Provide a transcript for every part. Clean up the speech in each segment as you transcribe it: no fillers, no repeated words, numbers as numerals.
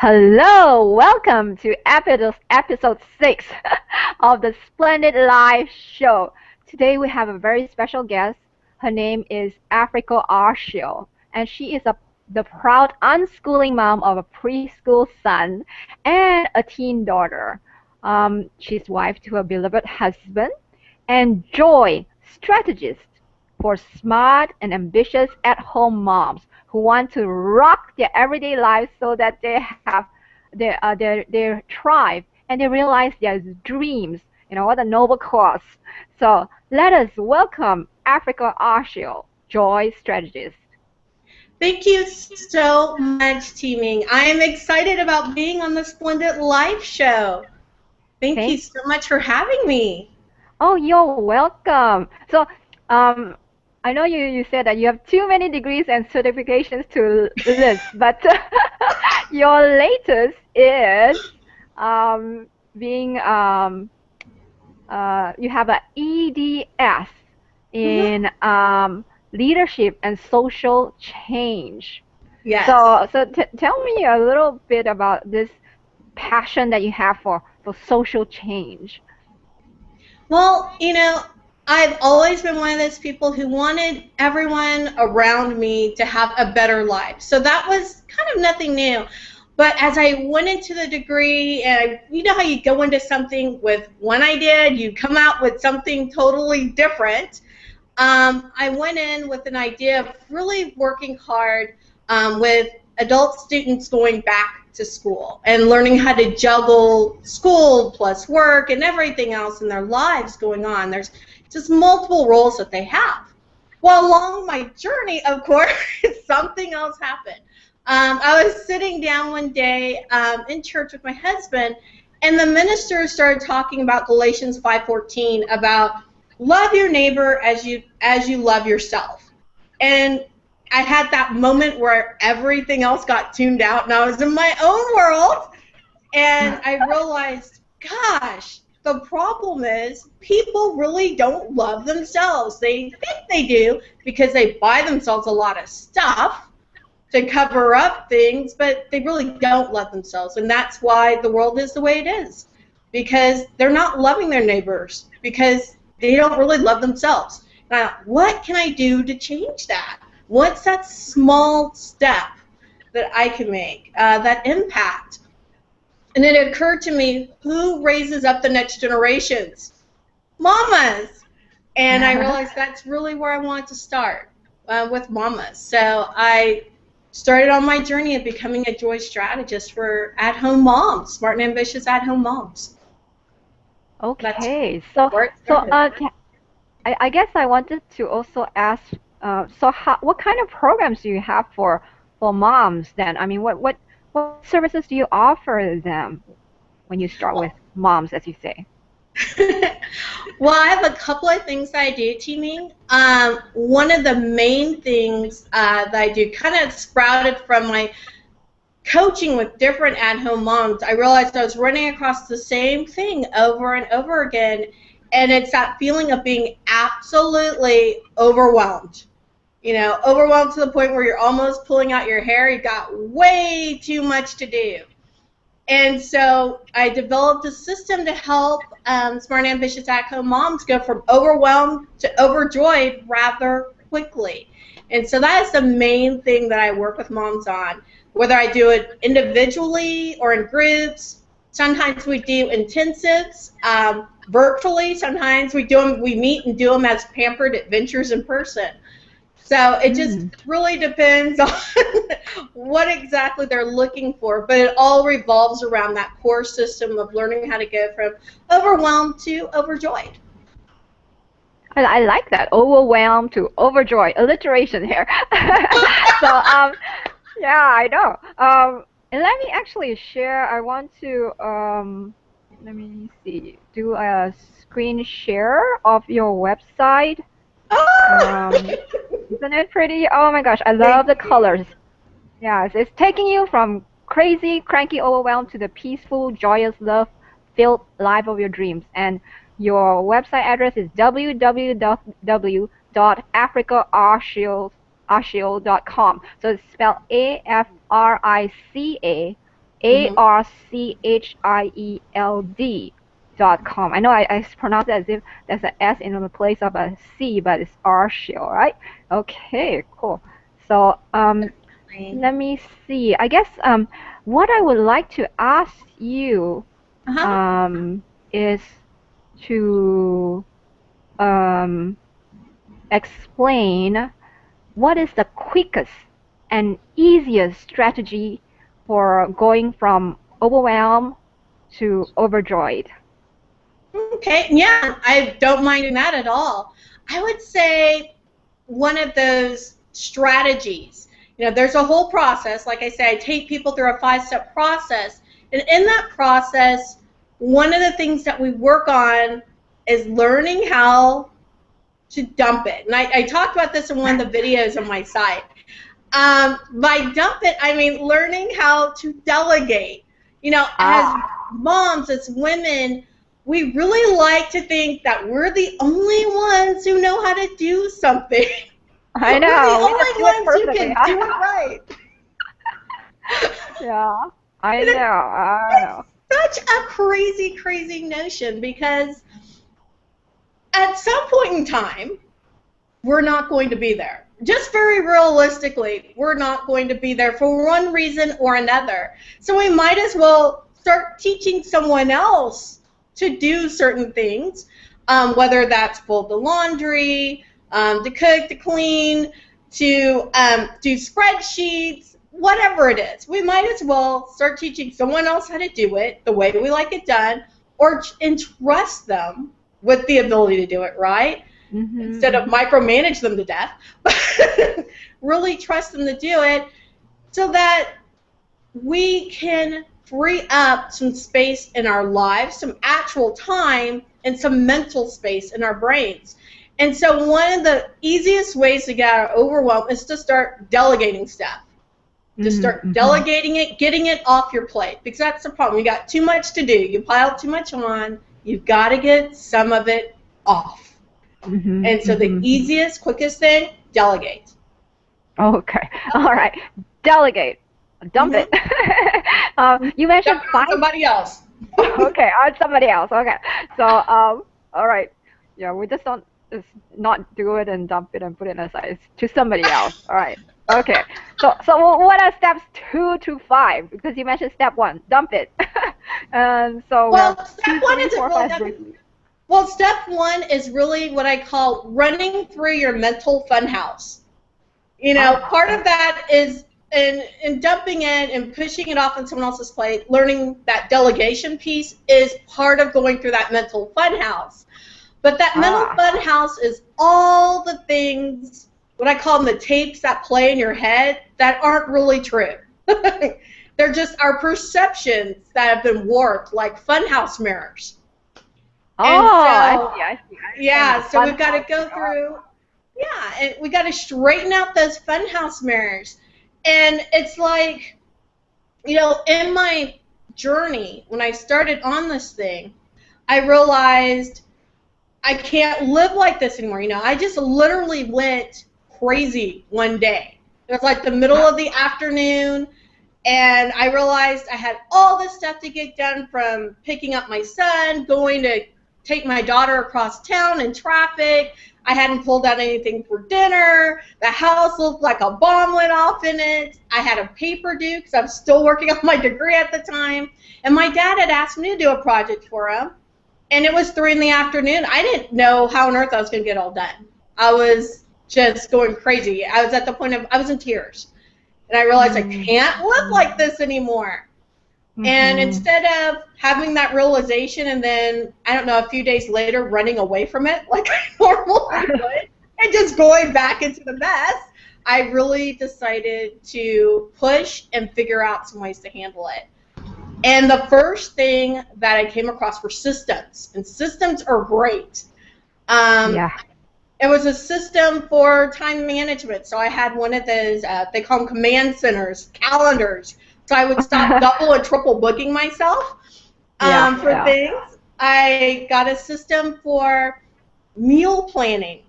Hello, welcome to episode 6 of the Splendid Life Show. Today we have a very special guest. Her name is Africa Archield, and she is the proud unschooling mom of a preschool son and a teen daughter. She's wife to a beloved husband and joy strategist for smart and ambitious at-home moms who want to rock their everyday lives so that they have their thrive and they realize their dreams. What a noble cause. So let us welcome Africa Archield, joy strategist. Thank you so much, Teaming. I am excited about being on the Splendid Life Show. Thank you so much for having me. Oh, you're welcome. So, I know you said that you have too many degrees and certifications to list, but your latest is you have an EDS in leadership and social change. Yes. So tell me a little bit about this passion that you have for social change. Well, I've always been one of those people who wanted everyone around me to have a better life. So that was kind of nothing new. But as I went into the degree, and you know how you go into something with one idea, you come out with something totally different. I went in with an idea of really working hard with adult students going back to school and learning how to juggle school plus work and everything else in their lives going on. There's just multiple roles that they have. Well, along my journey, of course, something else happened. I was sitting down one day in church with my husband, and the minister started talking about Galatians 5:14 about love your neighbor as you love yourself. And I had that moment where everything else got tuned out, and I was in my own world, and I realized, gosh, the problem is people really don't love themselves. They think they do because they buy themselves a lot of stuff to cover up things, but they really don't love themselves. And that's why the world is the way it is, because they're not loving their neighbors because they don't really love themselves. Now, what can I do to change that? What's that small step that I can make, that impact? And it occurred to me, who raises up the next generations? Mamas. And I realized that's really where I want to start, with mamas. So I started on my journey of becoming a joy strategist for at-home moms, smart and ambitious at-home moms. Okay. I guess I wanted to also ask, what kind of programs do you have for moms then? I mean, what services do you offer them when you start with moms, as you say? Well, I have a couple of things that I do, Teaming. One of the main things that I do kind of sprouted from my coaching with different at-home moms. I realized I was running across the same thing over and over again, and it's that feeling of being absolutely overwhelmed. Overwhelmed to the point where you're almost pulling out your hair. You've got way too much to do. And so I developed a system to help smart and ambitious at-home moms go from overwhelmed to overjoyed rather quickly. And so that is the main thing that I work with moms on, whether I do it individually or in groups. Sometimes we do intensives virtually. Sometimes we meet and do them as Pampered Adventures in person. So it just really depends on what exactly they're looking for, but it all revolves around that core system of learning how to go from overwhelmed to overjoyed. I like that, overwhelmed to overjoyed, alliteration here. So, yeah, I know. And let me actually share. I want to, let me see, do a screen share of your website. Isn't it pretty? Oh my gosh, I love the colors. Yes, it's taking you from crazy, cranky, overwhelmed to the peaceful, joyous, love-filled life of your dreams. And your website address is www.africaarchield.com. So it's spelled AFRICA Archield.com. I know I pronounce it as if there's an S in the place of a C, but it's Archield, right? Okay, cool. So let me see. I guess what I would like to ask you is to explain what is the quickest and easiest strategy for going from overwhelmed to overjoyed. Okay, yeah, I don't mind that at all. I would say one of those strategies, there's a whole process. Like I say, I take people through a 5-step process. And in that process, one of the things that we work on is learning how to dump it. And I talked about this in one of the videos on my site. By dump it, I mean learning how to delegate. As moms, as women, we really like to think that we're the only ones who know how to do something. I know. We're the only ones who can do it right. Yeah, I know. It's such a crazy, crazy notion, because at some point in time, we're not going to be there. Just very realistically, we're not going to be there for one reason or another. So we might as well start teaching someone else to do certain things, whether that's fold the laundry, to cook, to clean, to do spreadsheets, whatever it is. We might as well start teaching someone else how to do it the way we like it done, or entrust them with the ability to do it right, instead of micromanage them to death. Really trust them to do it, so that we can free up some space in our lives, some actual time, and some mental space in our brains. And so one of the easiest ways to get out of overwhelm is to start delegating stuff. To start delegating it, getting it off your plate. Because that's the problem. You got too much to do. You pile too much on. You've got to get some of it off. And so the easiest, quickest thing, delegate. Okay. All right. Delegate. Dump it. You mentioned somebody else. Okay, somebody else. Okay. So, all right. Yeah, we just don't not do it and dump it and put it aside. It's to somebody else. All right. Okay. So what are steps 2 to 5? Because you mentioned step 1, dump it. And so step 1 is well, step 1 is really what I call running through your mental funhouse. Part of that is in dumping it and pushing it off on someone else's plate. Learning that delegation piece is part of going through that mental funhouse. But that mental funhouse is all the things, what I call them, the tapes that play in your head that aren't really true. They're just our perceptions that have been warped, like funhouse mirrors. I see. Yeah, so we've got to go through, and we got to straighten out those funhouse mirrors. And it's like, in my journey, when I started on this thing, I realized I can't live like this anymore. I just literally went crazy one day. It was like the middle of the afternoon, and I realized I had all this stuff to get done, from picking up my son, going to take my daughter across town in traffic. I hadn't pulled out anything for dinner. The house looked like a bomb went off in it. I had a paper due because I was still working on my degree at the time. And my dad had asked me to do a project for him. And it was 3 in the afternoon. I didn't know how on earth I was going to get it all done. I was just going crazy. I was at the point of, I was in tears. And I realized I can't live like this anymore. And instead of having that realization and then, I don't know, a few days later running away from it like I normally would and just going back into the mess, I really decided to push and figure out some ways to handle it. And the first thing that I came across were systems. And systems are great. It was a system for time management. So I had one of those, they call them command centers, calendars. So I would stop double and triple booking myself for things. I got a system for meal planning.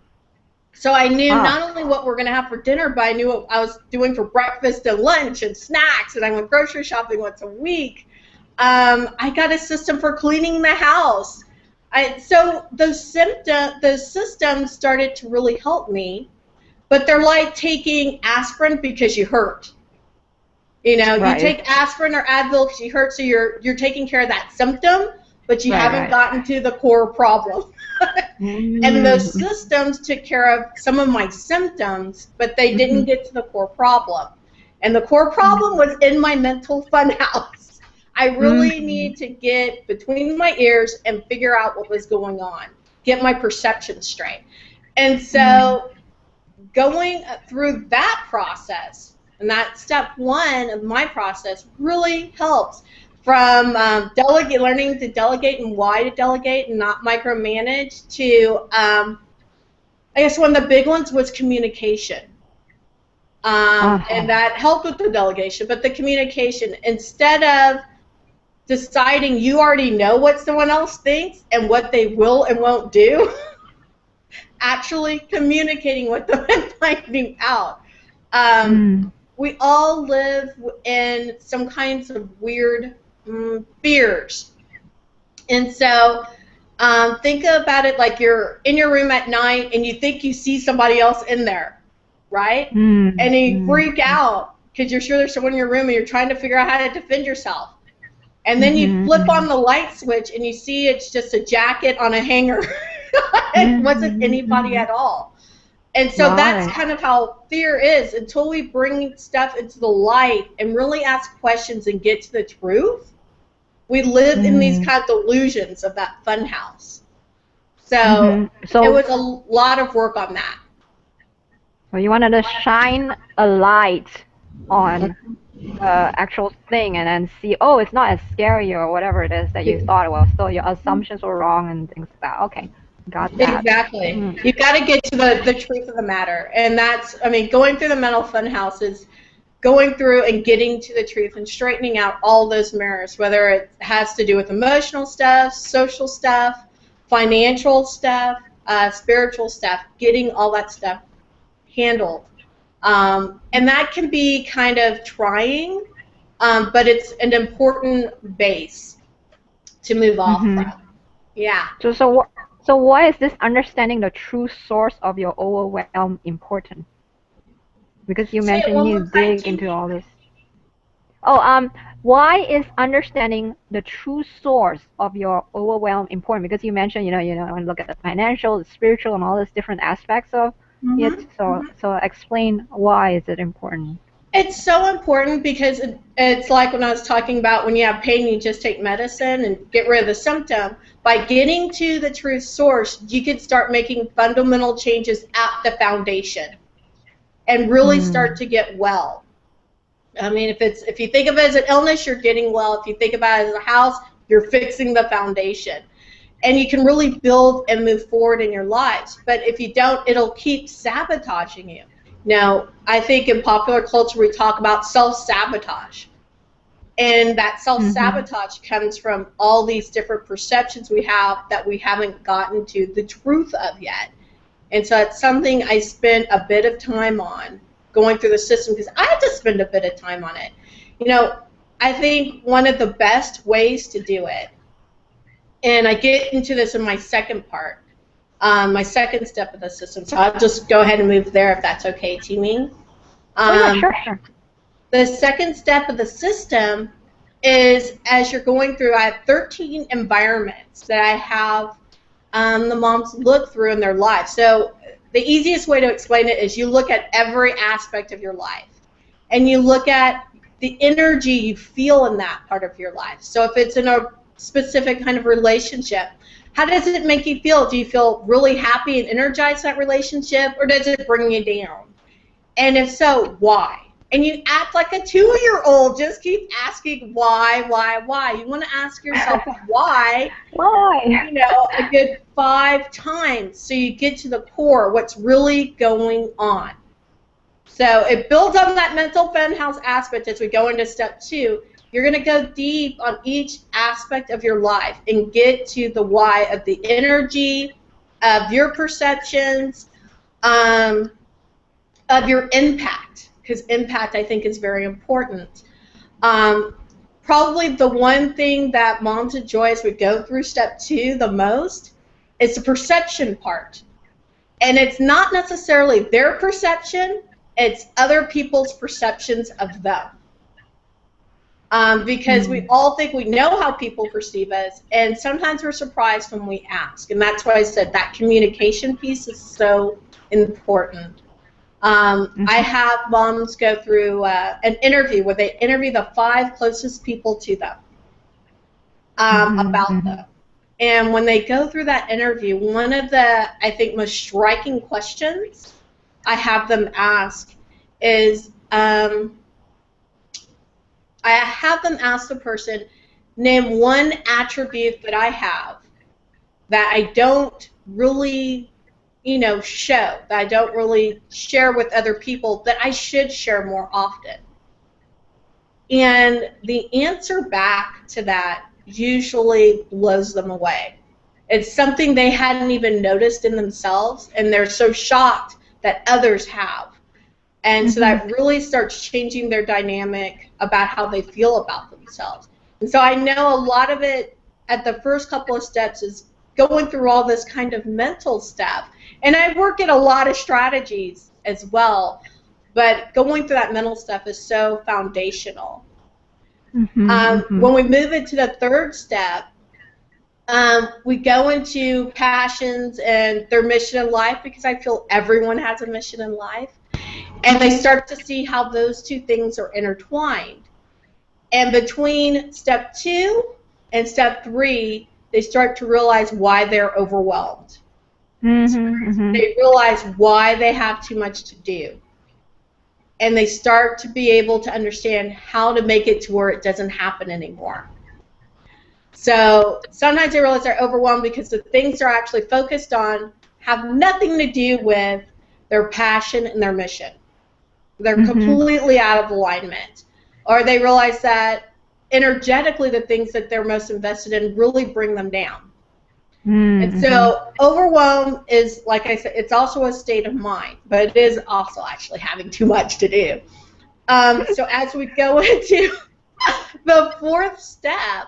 So I knew Ah. not only what we're going to have for dinner, but I knew what I was doing for breakfast and lunch and snacks, and I went grocery shopping once a week. I got a system for cleaning the house. So those systems started to really help me, but they're like taking aspirin because you hurt. You know, you Right. take aspirin or Advil because you hurt, so you're taking care of that symptom, but you Right, haven't right. gotten to the core problem. And those Mm. systems took care of some of my symptoms, but they didn't Mhm. get to the core problem. And the core problem was in my mental funhouse. I really Mm. need to get between my ears and figure out what was going on, get my perception straight. And Mm. so going through that process, and that step one of my process really helps from learning to delegate and why to delegate and not micromanage to, I guess one of the big ones was communication. Uh-huh. And that helped with the delegation, but the communication, instead of deciding you already know what someone else thinks and what they will and won't do, actually communicating with them and finding out. Um, Mm. we all live in some kinds of weird fears. And so think about it like you're in your room at night and you think you see somebody else in there, right? Mm. And you Mm. freak out because you're sure there's someone in your room and you're trying to figure out how to defend yourself. And then you Mhm. flip on Mhm. the light switch and you see it's just a jacket on a hanger. It wasn't Mhm. anybody Mhm. at all. And so that's Right. kind of how fear is until we bring stuff into the light and really ask questions and get to the truth. We live in these Mm. kind of delusions of that fun house. So Mhm. it So, was a lot of work on that. so you wanted to shine a light on the actual thing and then see, oh, it's not as scary or whatever it is that you thought it was. So your assumptions were wrong and things like that. Okay, got that. Exactly. Mm. You've got to get to the truth of the matter. And that's, I mean, going through the mental fun house is going through and getting to the truth and straightening out all those mirrors, whether it has to do with emotional stuff, social stuff, financial stuff, spiritual stuff, getting all that stuff handled. And that can be kind of trying, but it's an important base to move off Mhm. from. Yeah. So why is this understanding the true source of your overwhelm important? Because you Say it mentioned one you more time, dig into Tammy. all this. Oh, why is understanding the true source of your overwhelm important? Because you mentioned, when you look at the financial, the spiritual, and all these different aspects of it. So explain why is it important? It's so important because it's like when I was talking about when you have pain, you just take medicine and get rid of the symptom. By getting to the true source, you can start making fundamental changes at the foundation and really start Mm. to get well. I mean, if you think of it as an illness, you're getting well. If you think about it as a house, you're fixing the foundation. And you can really build and move forward in your lives. But if you don't, it'll keep sabotaging you. Now, I think in popular culture we talk about self-sabotage. And that Mhm. self-sabotage comes from all these different perceptions we have that we haven't gotten to the truth of yet. And so it's something I spent a bit of time on going through the system because I had to spend a bit of time on it. You know, I think one of the best ways to do it, and I get into this in my second part, my second step of the system. So I'll just go ahead and move there if that's okay, Teaming. Oh yeah, Um, sure, sure. the second step of the system is as you're going through, I have 13 environments that I have the moms look through in their life. So the easiest way to explain it is you look at every aspect of your life and you look at the energy you feel in that part of your life. So if it's in a specific kind of relationship, how does it make you feel? Do you feel really happy and energized in that relationship, or does it bring you down? And if so, why? And you act like a 2-year-old, just keep asking why. You want to ask yourself why, Why? a good 5 times so you get to the core, what's really going on. So it builds on that mental funhouse aspect as we go into step 2. You're going to go deep on each aspect of your life and get to the why of the energy, of your perceptions, of your impact, because impact, I think, is very important. Probably the one thing that moms and joys would go through step 2 the most is the perception part. And it's not necessarily their perception, it's other people's perceptions of them. Because we all think we know how people perceive us, and sometimes we're surprised when we ask. And that's why I said that communication piece is so important. I have moms go through an interview where they interview the 5 closest people to them about them. And when they go through that interview, one of the, I think, most striking questions I have them ask is, I have them ask the person, name one attribute that I have that I don't really show, that I don't really share with other people, that I should share more often. And the answer back to that usually blows them away. It's something they hadn't even noticed in themselves, and they're so shocked that others have. And so that really starts changing their dynamic about how they feel about themselves. And so I know a lot of it at the first couple of steps is going through all this kind of mental stuff. And I work at a lot of strategies as well, but going through that mental stuff is so foundational. When we move into the third step, we go into passions and their mission in life, because I feel everyone has a mission in life. And they start to see how those two things are intertwined. And between step 2 and step 3, they start to realize why they're overwhelmed. They realize why they have too much to do. And they start to be able to understand how to make it to where it doesn't happen anymore. So sometimes they realize they're overwhelmed because the things they're actually focused on have nothing to do with their passion and their mission. They're completely out of alignment. Or they realize that energetically the things that they're most invested in really bring them down. And so overwhelm is, like I said, it's also a state of mind, but it is also actually having too much to do. So as we go into the fourth step,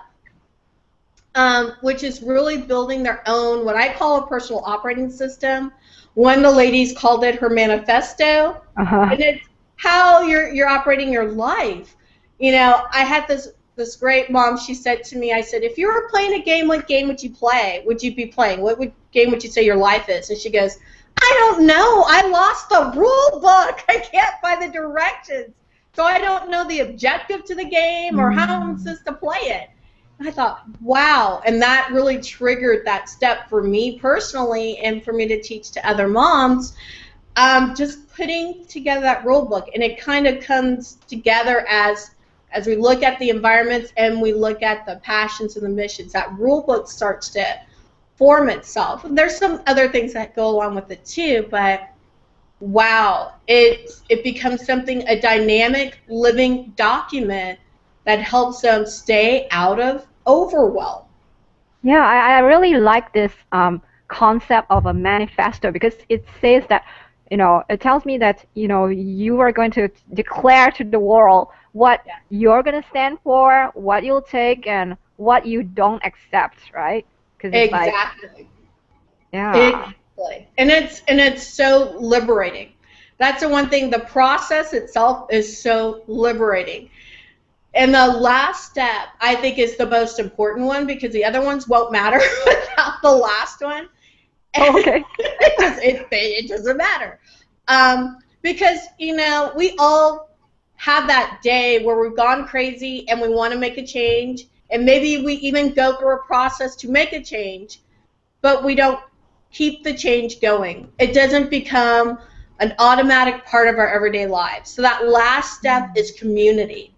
which is really building their own, what I call a personal operating system. One of the ladies called it her manifesto, and it's how you're operating your life. I had this great mom. She said to me, I said, if you were playing a game, what game would you play? Would you be playing? What game would you say your life is? And she goes, I don't know. I lost the rule book. I can't find the directions, so I don't know the objective to the game or how I'm supposed to play it. I thought, wow, and that really triggered that step for me personally and for me to teach to other moms, just putting together that rule book. And it kind of comes together as we look at the environments and we look at the passions and the missions. That rule book starts to form itself. There's some other things that go along with it too, but wow, it becomes something, a dynamic living document that helps them stay out of overwhelm. Yeah, I really like this concept of a manifesto, because it says that, it tells me that, you are going to declare to the world what you're going to stand for, what you'll take, and what you don't accept, right? Exactly. Yeah. Exactly. And it's so liberating. That's the one thing. The process itself is so liberating. And the last step, I think, is the most important one, because the other ones won't matter without the last one. Oh, okay. it doesn't matter. Because, we all have that day where we've gone crazy and we want to make a change. And maybe we even go through a process to make a change, but we don't keep the change going. It doesn't become an automatic part of our everyday lives. So that last step is community.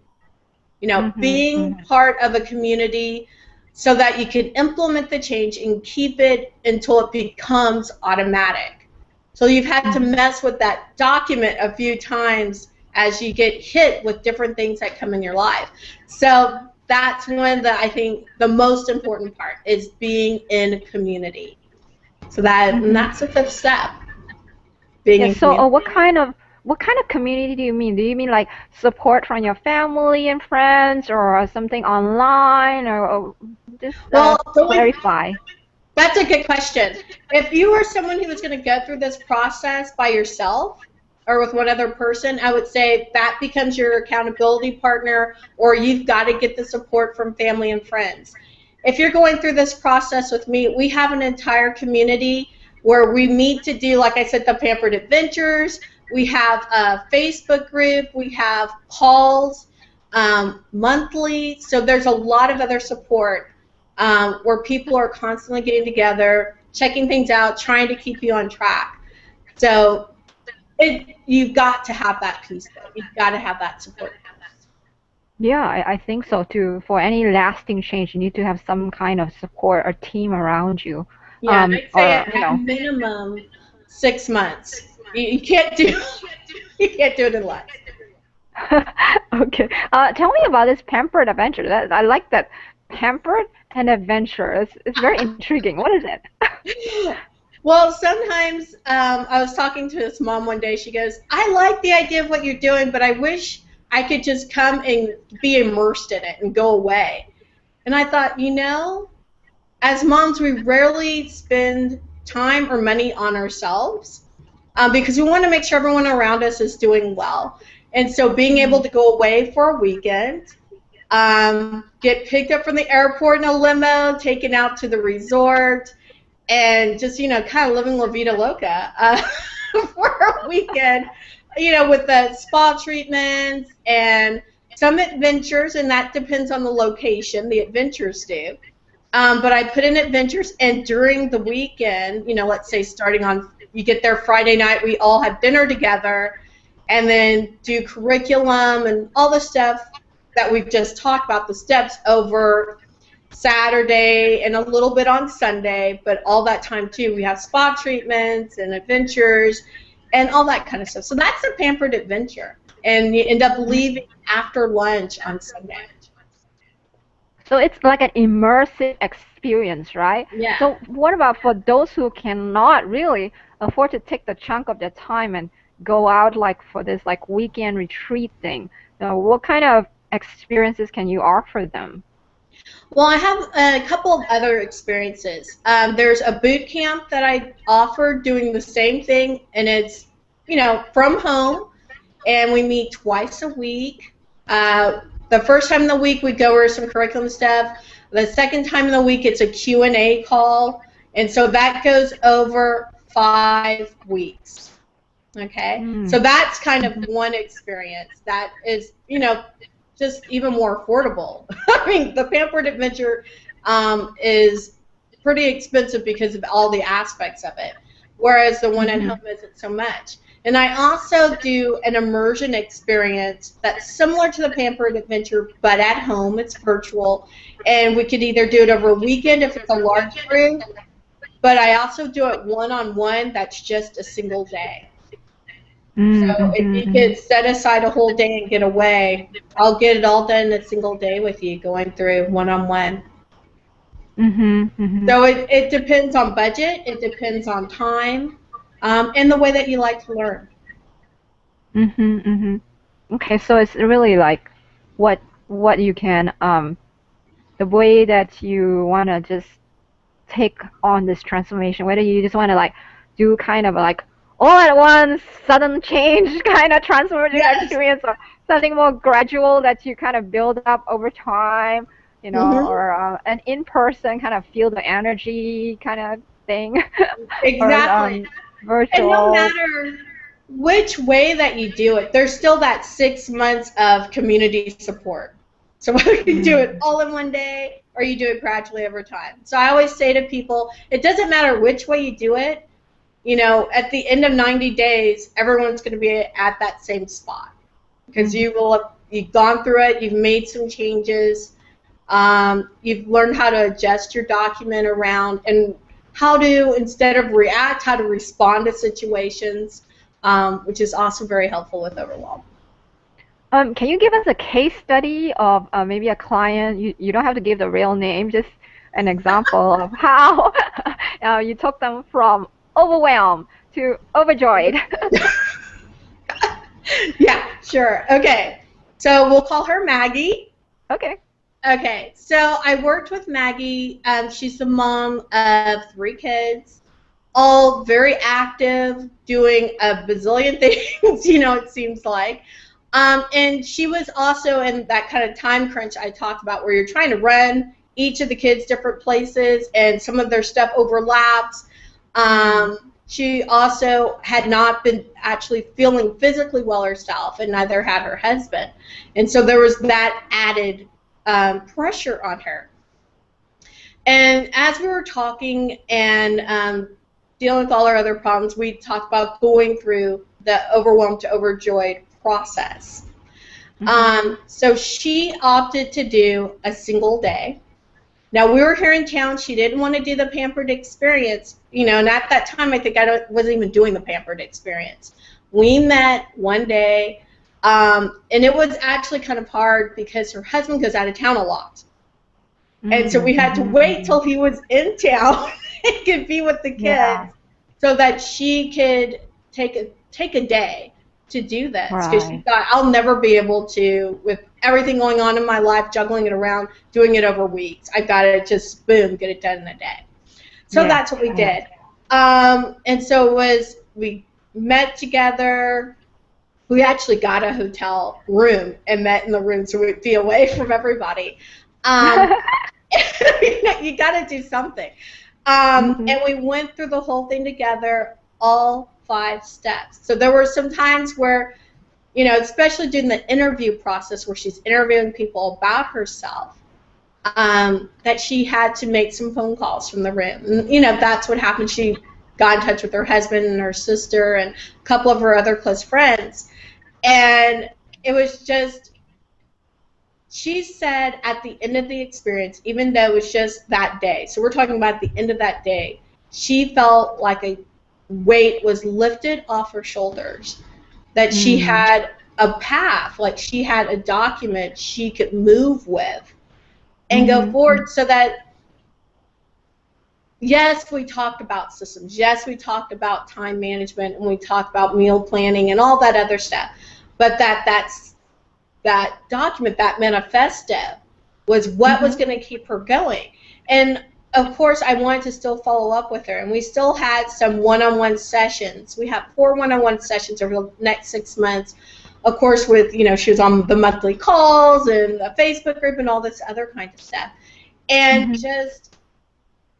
Being part of a community so that you can implement the change and keep it until it becomes automatic. So you've had to mess with that document a few times as you get hit with different things that come in your life. So that's when I think the most important part is being in community. So that's the fifth step. being Yeah, in so community. what kind of community do you mean? Do you mean like support from your family and friends or something online or just Well, clarify? that's a good question. If you are someone who is going to go through this process by yourself or with one other person, I would say that becomes your accountability partner, or you've got to get the support from family and friends. If you're going through this process with me, we have an entire community where we meet to do, like I said, the Pampered Adventures. We have a Facebook group. We have calls monthly. So there's a lot of other support where people are constantly getting together, checking things out, trying to keep you on track. So you've got to have that piece, though. You've got to have that support piece. Yeah, I think so too. For any lasting change, you need to have some kind of support or team around you. Yeah, and I'd say Or at minimum 6 months. You can't do you can't do it in less. okay. Tell me about this Pampered Adventure. I like that Pampered and Adventure. It's very intriguing. What is it? Well, sometimes I was talking to this mom one day. She goes, "I like the idea of what you're doing, but I wish I could just come and be immersed in it and go away." And I thought, as moms, we rarely spend time or money on ourselves because we want to make sure everyone around us is doing well. And so being able to go away for a weekend, get picked up from the airport in a limo, taken out to the resort, and just, kind of living La Vida Loca for a weekend, with the spa treatments and some adventures, and that depends on the location, the adventures do. But I put in adventures, and during the weekend, let's say you get there Friday night, we all have dinner together, and then do curriculum and all the stuff that we've just talked about, the steps over Saturday and a little bit on Sunday, but all that time too, we have spa treatments and adventures and all that kind of stuff. So that's a Pampered Adventure, and you end up leaving after lunch on Sunday. So it's like an immersive experience, right? Yeah. So what about for those who cannot really afford to take the chunk of their time and go out like for this like weekend retreat thing? What kind of experiences can you offer them? Well, I have a couple of other experiences. There's a boot camp that I offer doing the same thing, and it's, from home, and we meet twice a week. The first time in the week, we go over some curriculum stuff. The second time in the week, it's a Q&A call, and so that goes over 5 weeks. Okay? So that's kind of one experience that is, just even more affordable. I mean, the Pampered Adventure is pretty expensive because of all the aspects of it, whereas the one at home isn't so much. And I also do an immersion experience that's similar to the Pampered Adventure, but at home. It's virtual, and we could either do it over a weekend if it's a large group, but I also do it one-on-one. That's just a single day. So if you could set aside a whole day and get away, I'll get it all done in a single day with you going through one-on-one. So it depends on budget, it depends on time, and the way that you like to learn. Okay, so it's really like what you can the way that you want to just take on this transformation, whether you just want to like do kind of like all at once, sudden change kind of transformative experience, or something more gradual that you kind of build up over time, or an in-person kind of feel the energy kind of thing. Exactly. Or, virtual. And no matter which way that you do it, there's still that 6 months of community support. So whether you do it all in one day or you do it gradually over time. So I always say to people, it doesn't matter which way you do it. At the end of 90 days, everyone's going to be at that same spot because you've gone through it, you've made some changes, you've learned how to adjust your document around and how to, instead of react, how to respond to situations, which is also very helpful with overwhelm. Can you give us a case study of maybe a client? You don't have to give the real name, just an example of how you took them from overwhelm to Overjoyed. Yeah, sure. Okay. So we'll call her Maggie. Okay. Okay. So I worked with Maggie. She's the mom of 3 kids, all very active, doing a bazillion things, it seems like. And she was also in that kind of time crunch I talked about where you're trying to run each of the kids different places and some of their stuff overlaps. She also had not been actually feeling physically well herself, and neither had her husband. And so there was that added pressure on her. And as we were talking and dealing with all our other problems, we talked about going through the overwhelmed to overjoyed process. So she opted to do a single day. Now, we were here in town. She didn't want to do the Pampered experience, and at that time, I think wasn't even doing the Pampered experience. We met one day, and it was actually kind of hard because her husband goes out of town a lot. And so we had to wait till he was in town and could be with the kids so that she could take a day to do this. Because she thought, I'll never be able to, with everything going on in my life, juggling it around, doing it over weeks. I've got to just, boom, get it done in a day. So that's what we did. And so we met together. We actually got a hotel room and met in the room so we'd be away from everybody. You got to do something. And we went through the whole thing together, all 5 steps. So there were some times where, especially during the interview process where she's interviewing people about herself, that she had to make some phone calls from the room. And, that's what happened. She got in touch with her husband and her sister and a couple of her other close friends. And it was just, she said at the end of the experience, even though it was just that day, so we're talking about the end of that day, she felt like a weight was lifted off her shoulders, that she had a path, like she had a document she could move with and go forward, so that, yes, we talked about systems, yes, we talked about time management, and we talked about meal planning and all that other stuff, but that document, that manifesto, was what was going to keep her going. And of course, I wanted to still follow up with her, and we still had some one-on-one sessions. We have 4 one-on-one sessions over the next 6 months. Of course, with, she was on the monthly calls and the Facebook group and all this other kind of stuff. And just,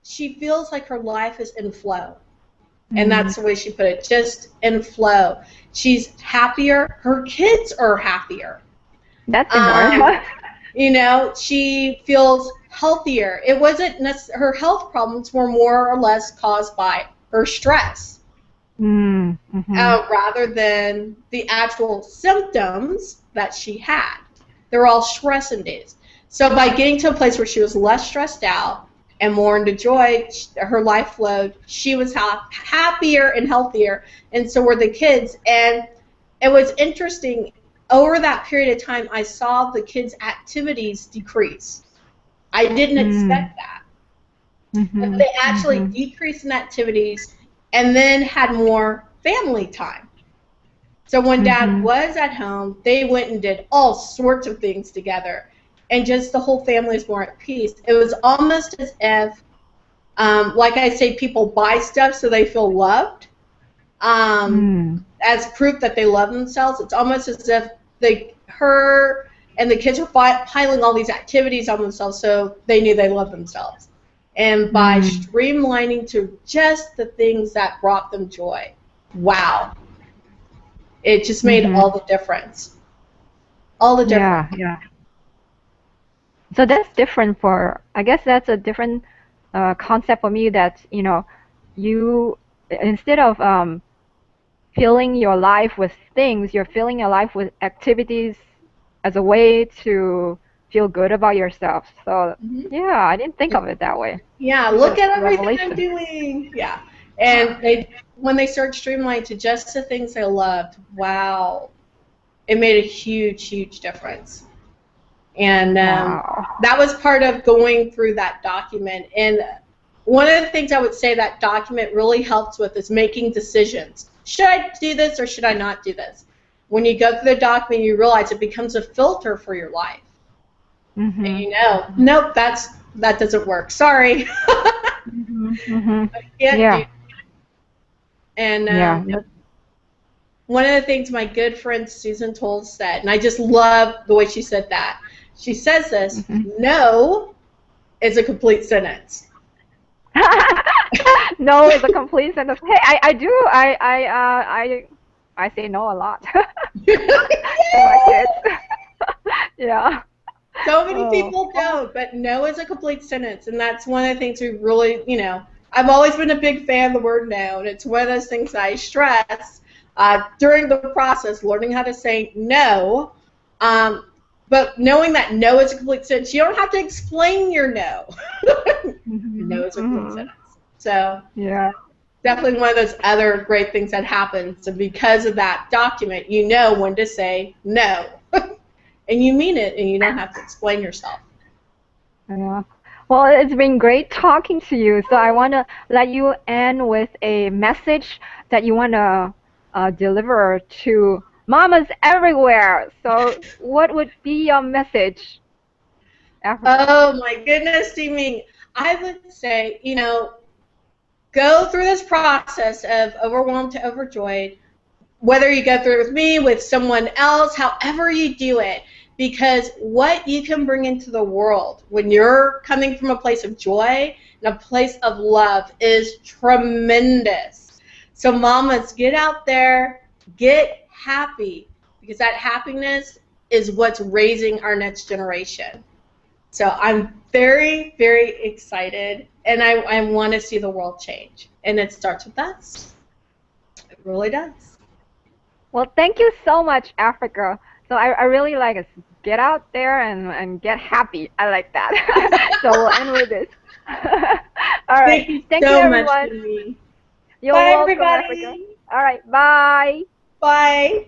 she feels like her life is in flow. And that's the way she put it, just in flow. She's happier. Her kids are happier. That's important. She feels healthier. It wasn't her health problems were more or less caused by her stress, rather than the actual symptoms that she had. They're all stress induced. So by getting to a place where she was less stressed out and more into joy, her life flowed. She was happier and healthier, and so were the kids. And it was interesting. Over that period of time, I saw the kids' activities decrease. I didn't expect that. But they actually decreased in activities and then had more family time. So when Dad was at home, they went and did all sorts of things together. And just the whole family is more at peace. It was almost as if, like I say, people buy stuff so they feel loved. As proof that they love themselves. It's almost as if her and the kids were piling all these activities on themselves so they knew they loved themselves. And by streamlining to just the things that brought them joy, wow. It just made all the difference. All the difference. Yeah. So that's different I guess that's a different concept for me, that, you, instead of filling your life with things, you're filling your life with activities as a way to feel good about yourself. So yeah, I didn't think of it that way. Yeah, look at everything I'm doing. Yeah. And when they started streamlining to just the things they loved, wow, it made a huge, huge difference. And that was part of going through that document. And one of the things I would say that document really helps with is making decisions. Should I do this or should I not do this? When you go through the document, you realize it becomes a filter for your life. Mm-hmm. And you know, nope, that doesn't work. Sorry. Mm-hmm. Mm-hmm. I can't Yeah. do. And Yeah. one of the things my good friend Susan Toll said, and I just love the way she said that. She says this: Mm-hmm. no is a complete sentence. No is a complete sentence. Hey, I say no a lot to my kids. Yeah. So many Oh. people don't, but no is a complete sentence, and that's one of the things we really, you know, I've always been a big fan of the word no, and it's one of those things that I stress during the process, learning how to say no. But knowing that no is a complete sentence, you don't have to explain your no. Mm-hmm. No is a complete Mm-hmm. sentence. So Yeah. definitely one of those other great things that happens. So because of that document, you know when to say no. And you mean it, and you don't have to explain yourself. Yeah. Well, it's been great talking to you. So I want to let you end with a message that you want to deliver to mamas everywhere. So what would be your message, Africa? Oh my goodness, Steaming. I would say, you know, go through this process of overwhelmed to overjoyed, whether you go through it with me, with someone else, however you do it, because what you can bring into the world when you're coming from a place of joy and a place of love is tremendous. So mamas, get out there, get happy, because that happiness is what's raising our next generation. So I'm very, very excited, and I want to see the world change. And it starts with us. It really does. Well, thank you so much, Africa. So I really like it. Get out there and get happy. I like that. So we'll end with this. All right. Thank you Thank you, so much, everyone. Jimmy. You're Bye, welcome, Africa. everybody. All right. Bye. Bye.